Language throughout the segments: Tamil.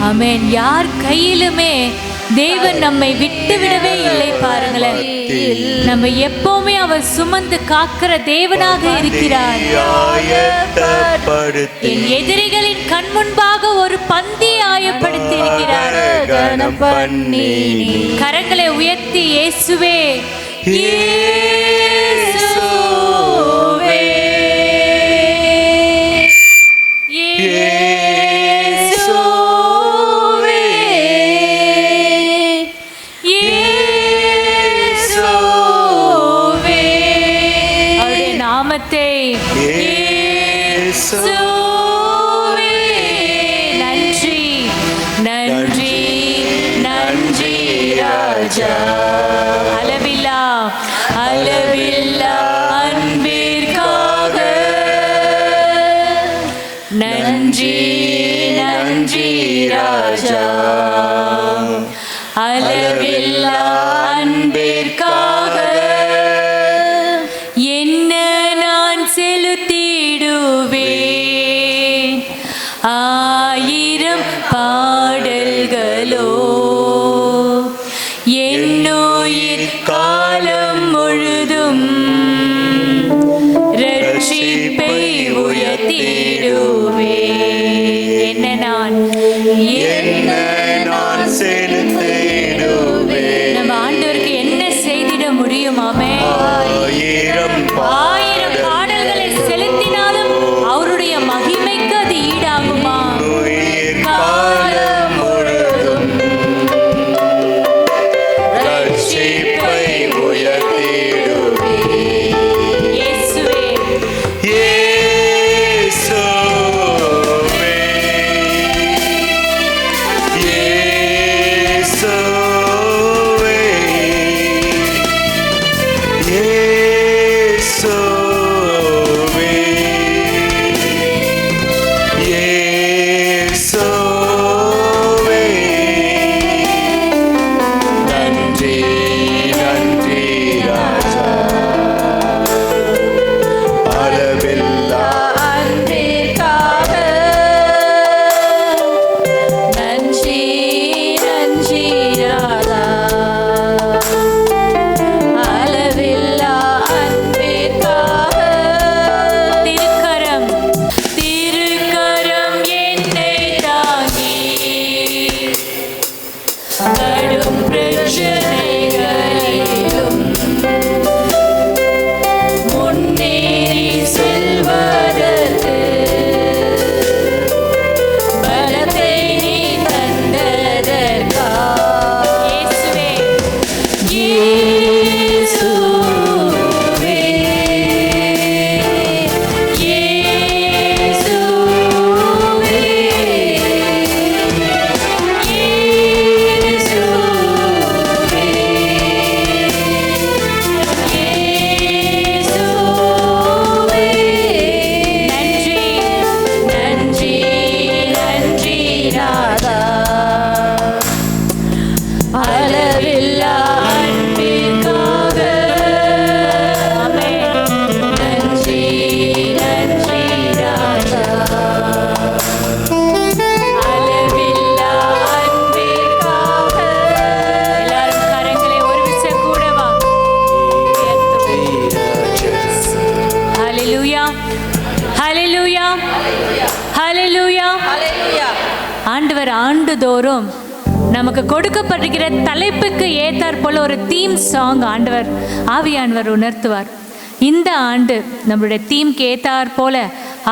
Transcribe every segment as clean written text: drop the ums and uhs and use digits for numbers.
ஆமென். யார் கையிலுமே தேவன் நம்மை விட்டு விடவே இல்லை. பாருங்களேன், நம்ம எப்பவுமே அவர் சுமந்து காக்கிற தேவனாக இருக்கிறார். என் எதிரிகளின் கண் முன்பாக ஒரு பந்தி ஆயப்படுத்தி இருக்கிறார். கரங்களை உயர்த்தி இயேசுவே, நன்றி நன்றி நன்றி ராஜா. அளவில்லா அளவில்லா அன்பிற்காக நன்றி நன்றி ராஜா. அளவில்லா அன்பிற்காக என்ன நான் செலுத்திடுவேன். ஆயிரம் பாடல்களோ என்னுயிர் காலம் முழுதும் ரட்சிப்பை உயர்த்திடுவேன். என்ன நான் செலுத்திடுவேன். நம்ம ஆண்டவருக்கு என்ன செய்திட முடியுமாமே? ஆயிரம் பாடல்களை செலுத்தினாலும் அவருடைய மகிமைக்கு அது ஈடாகுமா? காலம் முழுதும் ரட்சிப்பை உயர்த்திடுவேன். இயேசுவே ஆண்டவர் ஆண்டுதோறும் நமக்கு கொடுக்கப்படுகிற தலைப்புக்கு ஏத்தாற் போல ஒரு தீம் சாங் ஆண்டவர் ஆவியானவர் உணர்த்துவார். இந்த ஆண்டு நம்மளுடைய தீம்க்கு ஏத்தாற் போல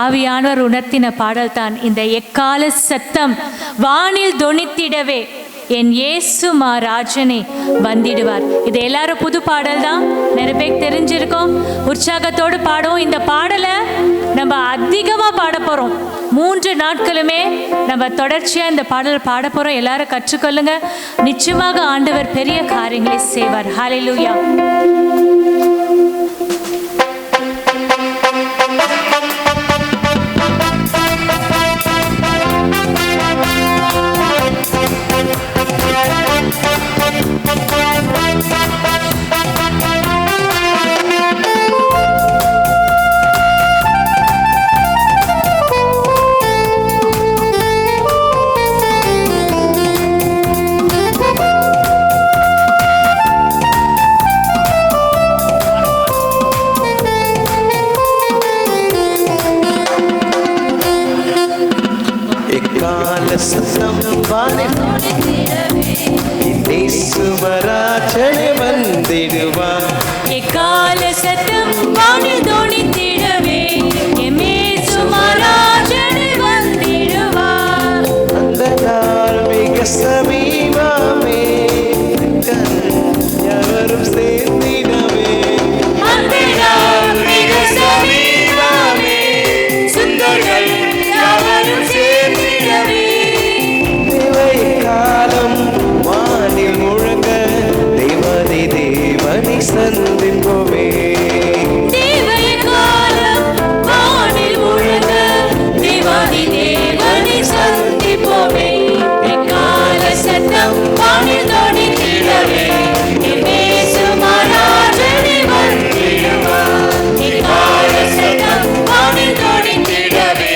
ஆவியானவர் உணர்த்தின பாடல் தான் இந்த எக்கால சத்தம் வானில் தொனித்திடவே என் இயேசு ராஜனே வந்திடுவார். இது எல்லாரும் புது பாடல் தான், நிறைய பேருக்கு தெரிஞ்சிருக்கோம். உற்சாகத்தோடு பாடுவோம். இந்த பாடலை நம்ம அதிகமாக பாட போகிறோம். 3 நாட்களுமே நம்ம தொடர்ச்சியாக இந்த பாடல் பாட போகிறோம். எல்லாரும் கற்றுக்கொள்ளுங்க. நிச்சயமாக ஆண்டவர் பெரிய காரியங்களை செய்வார். ஹல்லேலூயா. எக்கால சத்தம் சுமராஜனே வந்திடுவார். எக்கால சத்தம் வானில் தோணித்திடவே எமே சுமராஜனே வந்திடுவார். அந்த நாள் மிக சமீபமே எவரும் சேர்ந்திடவே. அந்த நாள் மிக சமீபமே சுந்தர்கள் யாவரும் சேர்ந்திடவே. தேவை காலம் வானில் முழங்க தேவனை தேவனை சந்திப்போமே. தேவை காலம் வானில் முழங்க தேவாதி தேவனை சந்திப்போமே. எக்கால சத்தம் வானில் தோணித்திடவே எமே சுமராஜனே வந்திடுவார். எக்கால சத்தம் வானில் தோணித்திடவே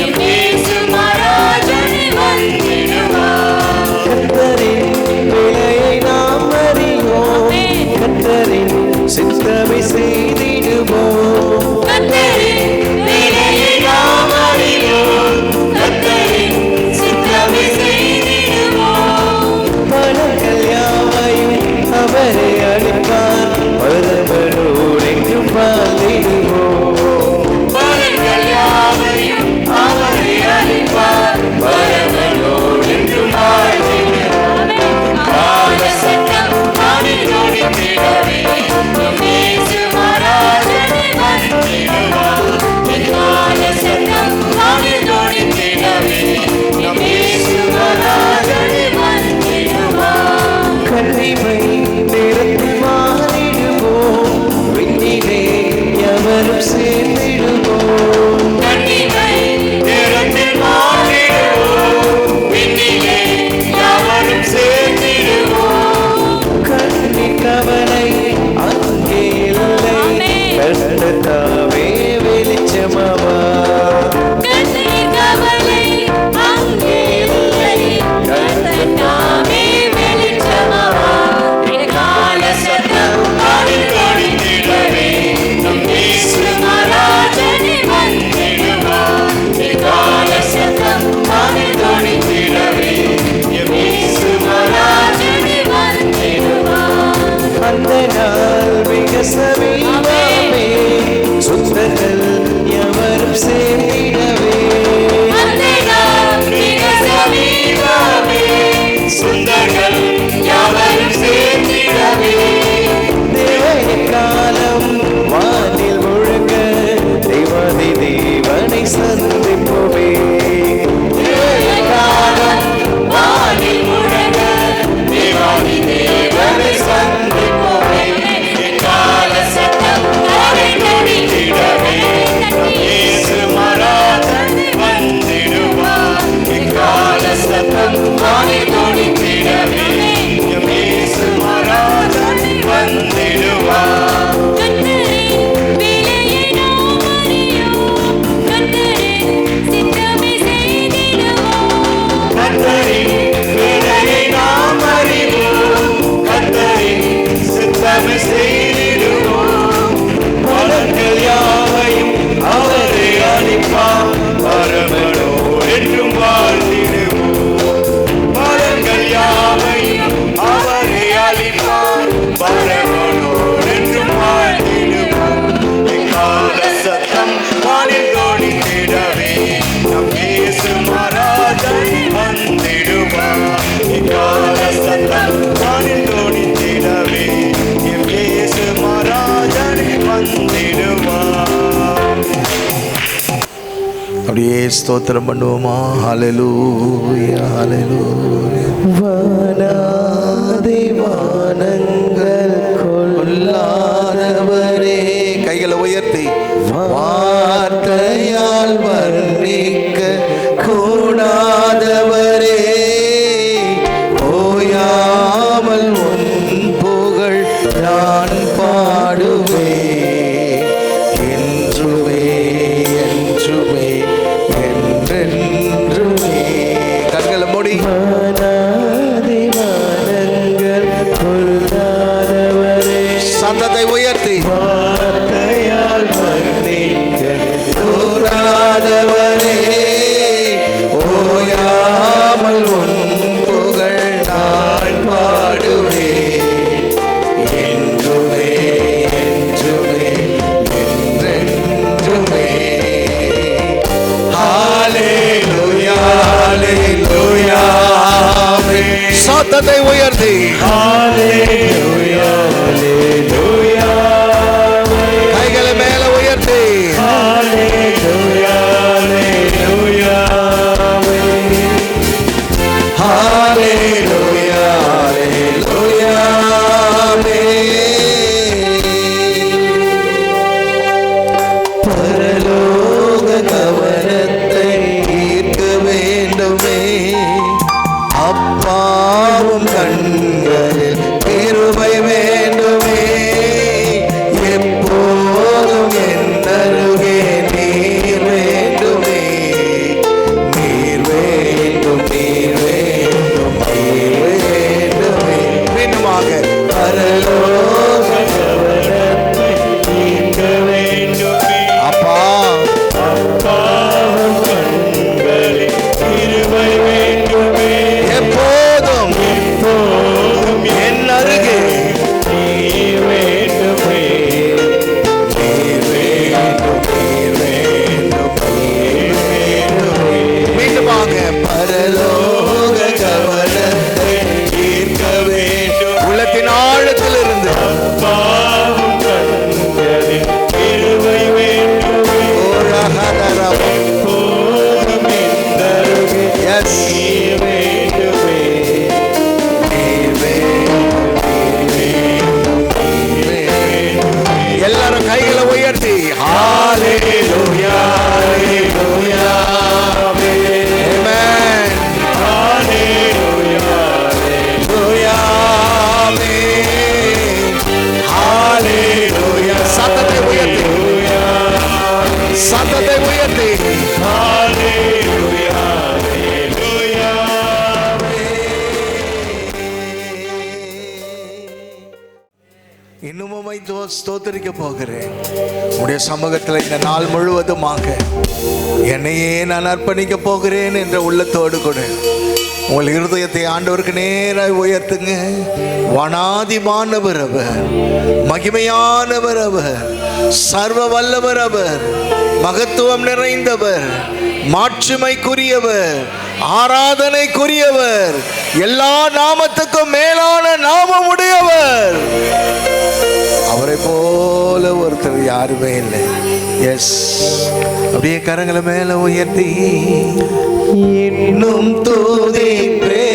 எமே சுமராஜனே வந்திடுவார். கர்த்தரின் விலையை நாம் அறியோம். கர்த்தரின் சித்தமை செய்திடுவோம். கர்த்தரின் வேலையை நாம் அறிவோம். கர்த்தரின் சித்தமை செய்திடுவோம். பலங்கள் யாவையும் அவரை அளிப்பார். பரமனோடு என்றும் வாழ்ந்திடுவோம். பலங்கள் யாவையும் அவரை அளிப்பார். பரமனோடு என்றும் வாழ்ந்திடுவோம். கால சத்தம் வானில் தோணித்திடவே எமே சுமராஜனே வந்திடுவார். எக்கால சத்தம் வானில் தோணித்திடவே எமே சுமராஜனே வந்திடுவார். கண்ணிமை நிறத்தில் மாறிடுவோம். விண்ணிலே எவரும் சேர்ந்திடுவோம். கண்ணிமை நிறத்தில் மாறிடுவோம். விண்ணிலே யாவரும் சேர்ந்திடுவோம். கண்ணி கவலை அங்கே இல்லை. கண்டதாவே வெளிச்சமாவா. கண்ணீர் கவலை அங்கே இல்லை. கர்த்தர்தாமே வெளிச்சமாவார். எக்கால சத்தம் வானில் தோணித்திடவே நம் இயேசு மகாராஜனே வந்திடுவார். எக்கால சத்தம் வானில் தோணித்திடவே எம் இயேசு மகாராஜனே வந்திடுவார். அந்த நாள் மிக சமீபமே சுத்தர்கள் எவரும் சேர்ந்திடவே. அந்த நாள் மிக சமீபமே சுந்தர்கள் யாவரும் சேர்ந்திடவே. தேவை காலம் வானில் முழங்க தேவாதி தேவனை சந்திப்போமே. தேவை காலம் வானில் முழங்க தேவாதி தேவனை சந்திப்போமே. எக்கால சத்தம் வானில் தோணித்திடவே இயேசு மகாராஜனே வந்திடுவார். எக்கால சத்தம் வானில் தோணித்திடவே இயேசு மகாராஜனே வந்திடுவார். கர்த்தரின் வேலையை நாம் அறியோம். கர்த்தரின் சித்தமே செய்திடுவோம். கர்த்தரின் வேலையை நாம் அறிவோம். கர்த்தரின் சித்தமை செய்திடுவோம். பலன்கள் யாவையும் அவரை அளிப்பார். பரமனோடு என்றும் வாழ்ந்திடுவோம். பலன்கள் யாவையும் அவரை அளிப்பார். பரமனோடு என்றும் வாழ்ந்திடுவோம். எக்கால சத்தம் வானில் தோணித்திடவே நம் இயேசு மகாராஜனே வந்திடுவார். எக்கால சத்தம் வானில் தோணித்திடவே எம் இயேசு மகாராஜனே வந்திடுவார். அப்படியே ஸ்தோத்திரம் பண்ணுவோமா? ஹல்லேலூயா ஹல்லேலூயா. வானாதி வானங்கள் கொல்லாதவரே, கைகளை உயர்த்தி வார்த்தையால் வர்ணிக்க கூடாதவரே, ஓயாமல் உன் புகழ் நான் பாடுவேன். என்றுமே என்றுமே என்றென்றுமே. கண்களை மூடி வானாதி வானங்கள் கொள்ளாதவரே. சத்தத்தை உயர்த்தி வார்த்தையால் வர்ணிக்க கூடாத சத்தத்தை உயர்த்தி ஹalleluya ஹalleluya கைகளை மேல உயர்த்தி ஹalleluya ஹalleluya ஹalleluya ஹalleluya பரலோக கவனத்தை ஈர்க்க வேண்டுமே அப்பாவும் கண்களில் கிருபை வேண்டுமே எப்போதும் என் அருகே நீர் வேண்டுமே நீர் வேண்டும் நீர் வேண்டும் நீர் வேண்டுமே மீண்டுமாக பரலோக கவனத்தை ஈர்க்க வேண்டுமே அப்பா அப்பாவும் கண்களில் கிருபை வேண்டுமே எப்போதும் எப்போதும் என் அருகே நீர் வேண்டுமே நீர் வேண்டும் நீர் வேண்டும் நீர் வேண்டுமே மீண்டுமாக பரலோக கவனத்தை ஈர்க்க வேண்டும் உள்ளத்தின் ஆழத்திலிருந்து அப்பாவும் கண்களில் கிருபை வேண்டுமே எப்போதும் என் அருகே எஸ் நீர் வேண்டுமே எல்லாரும் கைகளை உயர்த்தி ஹalleluya ஹalleluya ஆமென் ஹalleluya ஹalleluya சத்தத்தை உயர்த்தி சத்தத்தை உயர்த்தி ஹalleluya ஹalleluya இன்னும் ஸ்தோத்தரிக்க போகிறேன் உடைய சமூகத்தில் இந்த நாள் முழுவதுமாக என்னையே நான் அர்ப்பணிக்க போகிறேன் என்ற உள்ளத்தோடு கூட உங்கள் இருதயத்தை ஆண்டவருக்கு நேராக உயர்த்துங்க. வனாதிமானவர் அவர், மகிமையானவர் அவர், சர்வ வல்லவர் அவர், மகத்துவம் நிறைந்தவர், மாட்சிமைக்குரியவர், ஆராதனைக்குரியவர், எல்லா நாமத்துக்கும் மேலான நாமம் உடையவர். அவரை போல ஒருத்தர் யாருமே இல்லை. எஸ், அப்படியே கரங்களை மேல உயர்த்தி இன்னும் துதிப்பே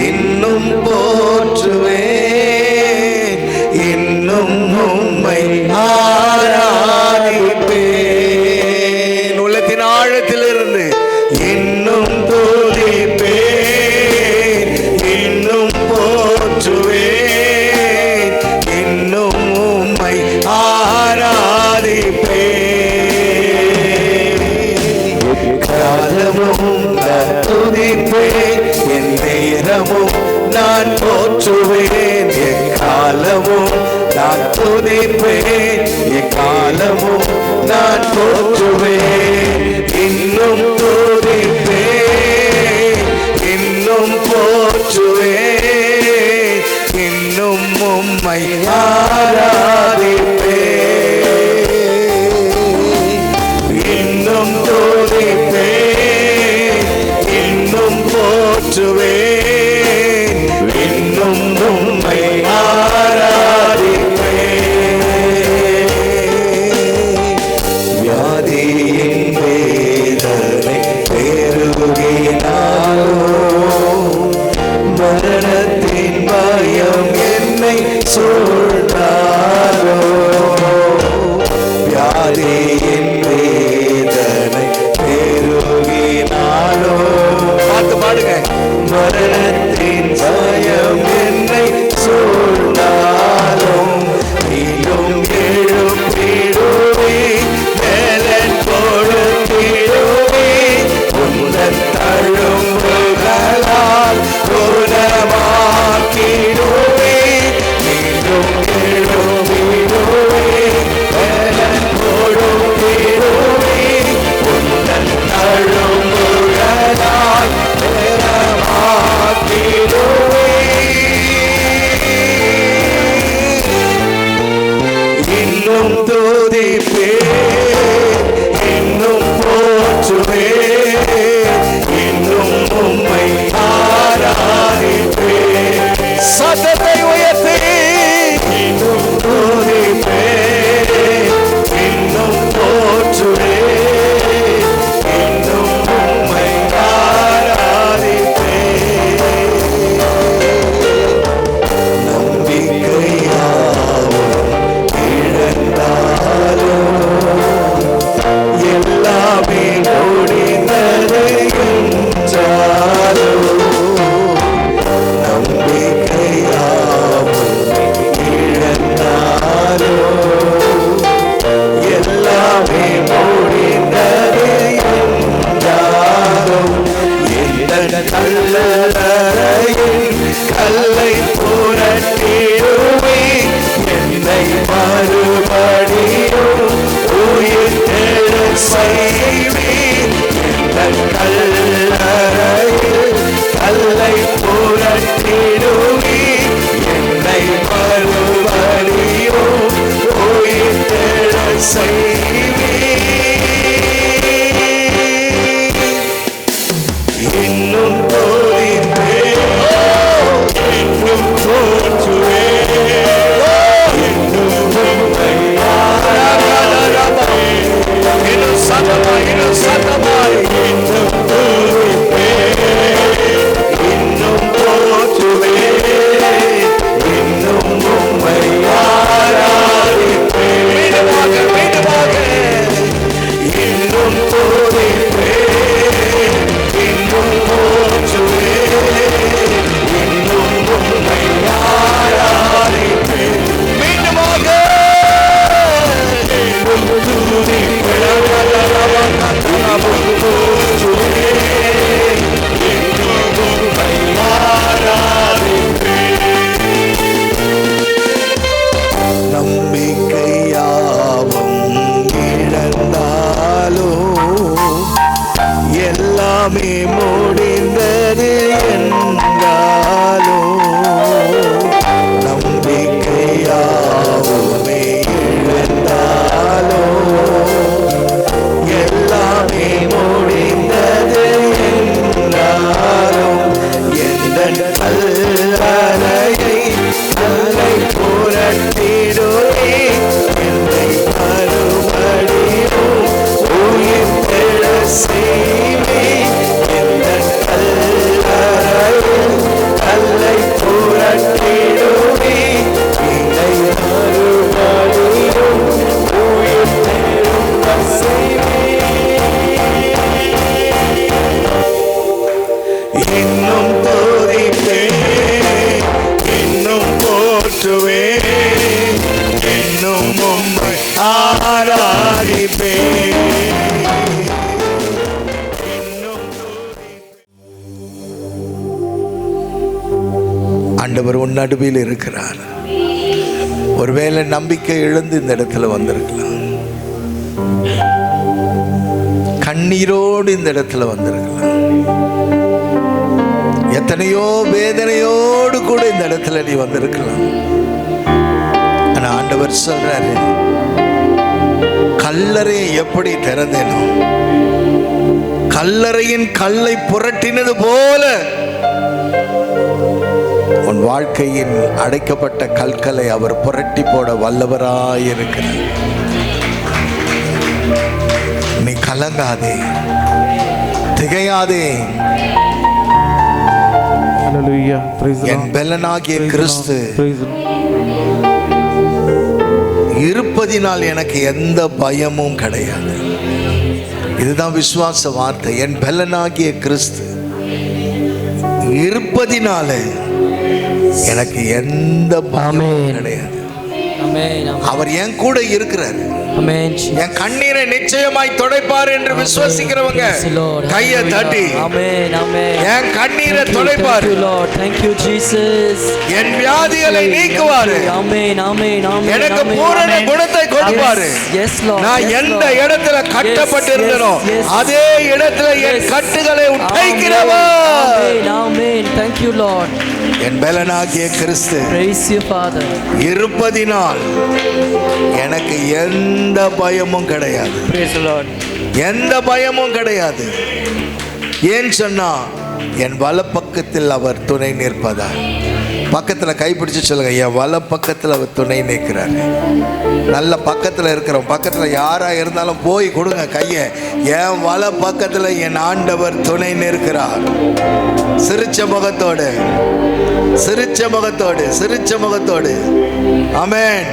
இன்னும் போற்றுவே இன்னும் உம்மை ஆராதிப்பேன். உள்ளத்தின் ஆழத்திலிருந்து இன்னும் துதிப்பே இன்னும் போற்றுவே இன்னும் உம்மை ஆராதிப்பேன். காலமும் நான் துதிப்பேன், என் நேரமும் நான் போற்றுவேன். எக்காலமும் நான் துதிப்பேன், எக்காலமும் நான் போற்றுவேன். இன்னும் துதிப்பேன், இன்னும் போற்றுவேன், இன்னும் உம்மை ஆராதிப்பேன். இன்னும் துதிப்பேன், இன்னும் போற்றுவேன், இன்னும் உம்மை ஆராதிப்பேன். வியாதியின் வேதனை பெருகினாலோ, மரணத்தின் பயம் என்னை சூழ்ந்தாலோ, வியாதியின் வேதனை பெருகினாலோ, பார்த்து பாடுங்க. எல்லாமே முடிந்தது என்றாலோ நம்பிக்கையாவுமே இழந்தாலோ எல்லாமே முடிந்தது என்றாலோ எந்த கல்லறையை கல்லை புரட்டிடுவே என்னை மறுபடியும் உயிர் பெற செய்வே எந்த கல்லறையில் கல்லை புரட்டிடுவே என்னை மறுபடியும் உயிர் பெற செய்வே இன்னும் துதிப்பேன் இன்னும் போற்றுவேன் இன்னும் உம்மை ஆராதிப்பேன் ஆண்டவர் உன் நடுவில் இருக்கிறார். ஒருவேளை நம்பிக்கை இழந்து இந்த இடத்துல வந்திருக்கலாம், கண்ணீரோடு இந்த இடத்துல வந்திருக்கலாம், எத்தனையோ வேதனையோடு கூட இந்த இடத்துல நீ வந்திருக்கலாம். ஆனா ஆண்டவர் சொல்றாரு, கல்லறையை எப்படி திறந்தேனோ, கல்லறையின் கல்லை புரட்டினது போல உன் வாழ்க்கையின் அடைக்கப்பட்ட கற்களை அவர் புரட்டி போட வல்லவராயிருக்கிறார். நீ கலங்காதே, திகையாதே. என் பெலனாகிய கிறிஸ்து இருப்பதினால் எனக்கு எந்த பயமும் கிடையாது. இதுதான் விசுவாச வார்த்தை. என் பெலனாகிய கிறிஸ்து இருப்பதினால எனக்கு எந்த பயமும் கிடையாது. அவர் என் கூட இருக்கிறார். என் கண்ணீரை நிச்சயமாய் துடைப்பார் என்று விசுவாசிக்கிறவங்க கையை தட்டி என் கண்ணீரை துடைப்பார். என் வியாதிகளை நீக்குவார். எனக்கு பூரண குணத்தை கொடுப்பாரு. நான் எந்த இடத்துல கட்டப்பட்டிருந்தனோ அதே இடத்துல என் கட்டுகளை உடைக்கிறவர் என் பலனாகிய கிறிஸ்து இருப்பதினால் எனக்கு எந்த பயமும் கிடையாது. எந்த பயமும் கிடையாது. ஏன் சொன்னா என் வலப்பக்கத்தில் அவர் துணை நிற்பதால். பக்கத்தில் கைப்பிடிச்சு சொல்லுங்க, என் வலப்பக்கத்தில் அவர் துணை நிற்கிறார். நல்ல பக்கத்தில் இருக்கிறோம், பக்கத்தில் யாராக இருந்தாலும் போய் கொடுங்க கையை. என் வலப்பக்கத்தில் என் ஆண்டவர் துணை நிற்கிறார். சிரிச்ச முகத்தோடு, சிரிச்ச முகத்தோடு, சிரிச்ச முகத்தோடு. ஆமென்.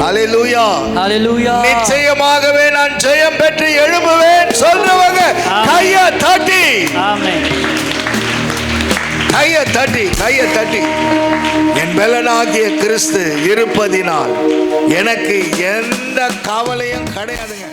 ஹல்லேலூயா. ஹல்லேலூயா. நிச்சயமாகவே நான் ஜெயம் பெற்று எழும்புவேன் சொல்றவங்க கையை தட்டி, ஆமென், கையை தட்டி, கையை தட்டி. என் பலனாகிய கிறிஸ்து இருப்பதினால் எனக்கு எந்த கவலையும் கிடையாதுங்க.